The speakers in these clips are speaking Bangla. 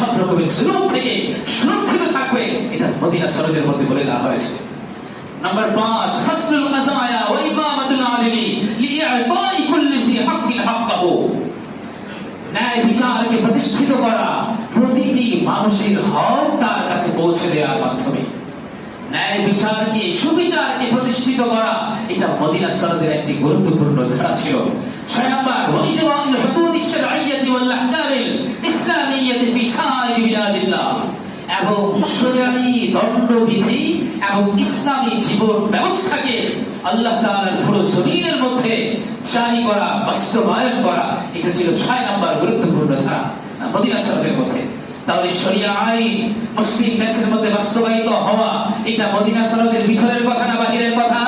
সব রকমের জুলুম থেকে সুরক্ষিত থাকবে, এটা মদিনা সনদের মধ্যে বলে দেওয়া হয়েছে। নাম্বার 5, ফাসলুল কাযায়া ওয়া ইকামাতুল আদলি লিইআতাই কুল্লি জি হাক্কিন হাক্কাহু। ন্যায় বিচারকে প্রতিষ্ঠিত করা, প্রতিটি মানুষের হক তার কাছে পৌঁছে দেওয়ার মাধ্যমে ন্যায় বিচারকে, সুবিচারকে প্রতিষ্ঠিত করা, এটা মদিনা সনদের একটি গুরুত্বপূর্ণ ধারা ছিল। 6 নম্বর, ওয়াইজওয়াল হুদুদিশ শারঈয়্যাতি ওয়াল আহকামিল ইসলামিয়্যাতি ফি সাইরি বিলাদিল্লাহ। এবং শরঈ দণ্ডবিধি এবং ইসলামী জীবন ব্যবস্থাকে আল্লাহ তাআলার পুরো জমিনের মধ্যে জারি করা, বাস্তবায়ন করা, এটা ছিল 6 নম্বর গুরুত্বপূর্ণ ধারা মদিনা সনদের মধ্যে। তাহলে শরিয়া আইন মুসলিম দেশের মধ্যে বাস্তবায়িত হওয়া, এটা মদিনা সনদের ভিতরের কথা না বাহিরের কথা?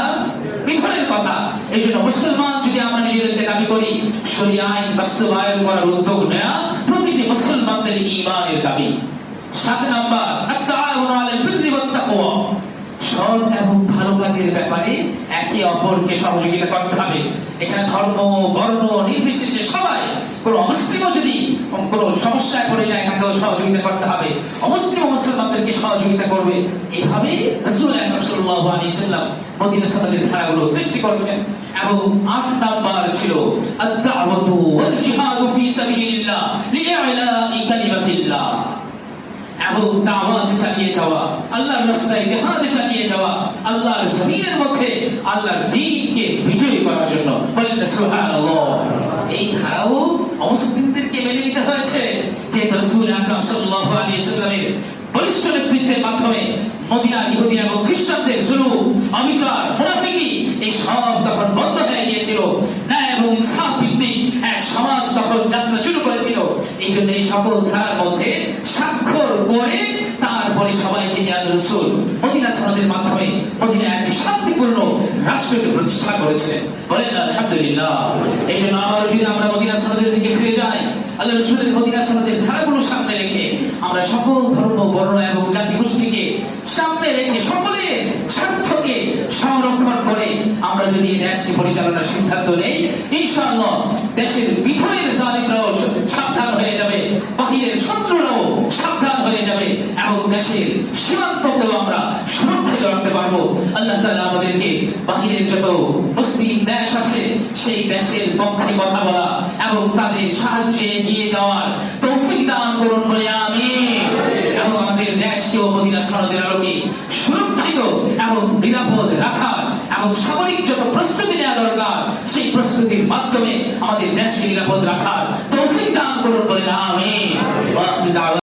ভিতরের কথা। এই জন্য মুসলমান যদি আমরা নিজেদেরকে দাবি করি শরিয়া আইন বাস্তবায়ন করার উদ্যোগ নেওয়া প্রতিটি মুসলমানদের ঈমানের দাবি। 7 নম্বর, আত-তাআউনু আলাল বিররি ওয়াত তাকওয়া। সৎ এবং ভালো কাজের ব্যাপারে একে অপরকে সহযোগিতা করতে হবে। এখানে ধর্ম বর্ণ নির্বিশেষে সবাই, কোন অমুসলিমও যদি কোন সমস্যায় পড়ে যায় তাকেও সহযোগিতা করতে হবে, অমুসলিম মুসলমানদেরকে সহযোগিতা করবে। এইভাবে রাসূল আকরাম সাল্লাল্লাহু আলাইহি ওয়াসাল্লাম মদিনা সনদের ধারাগুলো সৃষ্টি করেছেন। এবং 8 নাম্বার ছিল আত-দাওয়াতু ওয়াল জিহাদু ফি সাবিলিল্লাহ লিইআলাই কালিমাতিল্লাহ। এবং দাওয়াত চালিয়ে যাওয়া, আল্লাহর রাস্তায় জিহাদ চালিয়ে যাওয়া, আল্লাহর জমিনের মধ্যে আল্লাহর দ্বীনকে বিজয়ী করার জন্য। বলেন সুবহানাল্লাহ। এই ধারাও অমুসলিমদেরকে মেনে নিতে হয়েছে, যে রাসূল আকরাম সাল্লাল্লাহু আলাইহি ওয়াসাল্লামের বলিষ্ঠ নেতৃত্বের মাধ্যমে মদিনার ইহুদি এবং খ্রিস্টানদের জুলুম, অবিচার, মুনাফিকি এই সব তখন বন্ধ হয়ে গিয়েছিল। ন্যায় এবং ইনসাফ ভিত্তিক এক সমাজ তখন যাত্রা শুরু করেছিল। এই জন্য এই সকল ধারার মধ্যে স্বাক্ষর করে তারপরে সবাইকে নিয়ে রাসূল মদিনা সনদের মাধ্যমে মদিনায় একটি শান্তিপূর্ণ রাষ্ট্রকে প্রতিষ্ঠা করেছিলেন। বলেন আলহামদুলিল্লাহ। এই জন্য যদি আমরা মদিনা সনদের দিকে ফিরে যাই, আল্লাহ রাসূলের মদিনা সনদের ধারাগুলো সামনে রেখে আমরা সকল ধর্ম বর্ণ এবং জাতি গোষ্ঠীকে সামনে রেখে সকলের স্বার্থকে সংরক্ষণ করে আমরা যদি এই দেশকে পরিচালনার সিদ্ধান্ত নেই, ইনশাআল্লাহ দেশের ভিতরের জালিমরাও সাবধান হয়ে যাবে, বাহিরের শত্রুরাও সাবধান হয়ে যাবে এবং দেশের সীমান্তকেও আমরা সুরক্ষিত রাখতে পারবো। আল্লাহ তাআলা আমাদেরকে বাহিরের যত মুসলিম দেশ আছে সেই দেশের পক্ষে কথা বলা এবং তাদের সাহায্যে এগিয়ে যাওয়ার তৌফিক দান করুন বলে আমিন। এবং আমাদের দেশকেও মদিনা সনদের আলোকে সুরক্ষিত এবং নিরাপদ রাখার এবং সামরিক যত প্রস্তুতি নেওয়া দরকার সেই প্রস্তুতির মাধ্যমে আমাদের দেশকে নিরাপদ রাখার তৌফিক দান করুন বলে আমিন।